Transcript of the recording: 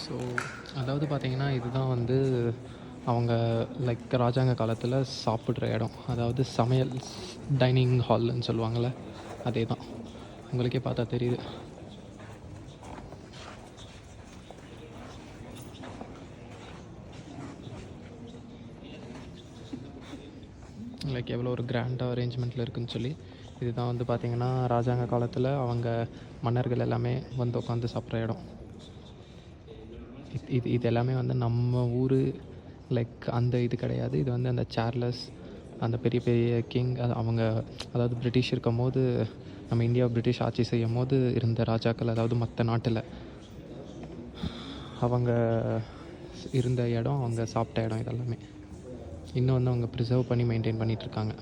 So அதாவது பார்த்திங்கன்னா இதுதான் வந்து அவங்க லைக் ராஜாங்க காலத்தில் சாப்பிட்ற இடம், அதாவது சமையல் டைனிங் ஹால்னு சொல்லுவாங்கள்ல, அதே தான். உங்களுக்கே பார்த்தா தெரியுது. லைக் எவ்வளோ ஒரு கிராண்டாக அரேஞ்ச்மெண்ட்டில் இருக்குதுன்னு சொல்லி. இதுதான் வந்து பார்த்திங்கன்னா ராஜாங்க காலத்தில் அவங்க மன்னர்கள் எல்லாமே வந்து உட்காந்து சாப்பிட்ற இடம். இது எல்லாமே வந்து நம்ம ஊர் லைக் அந்த இது கிடையாது. இது வந்து அந்த சார்லஸ், அந்த பெரிய பெரிய கிங், அவங்க அதாவது பிரிட்டிஷ் இருக்கும் போது, நம்ம இந்தியாவை பிரிட்டிஷ் ஆட்சி செய்யும் போது இருந்த ராஜாக்கள், அதாவது மற்ற நாட்டில் அவங்க இருந்த இடம், அவங்க சாப்பிட்ட இடம், இதெல்லாமே இன்னும் வந்து அவங்க ப்ரிசர்வ் பண்ணி மெயின்டைன் பண்ணிகிட்ருக்காங்க.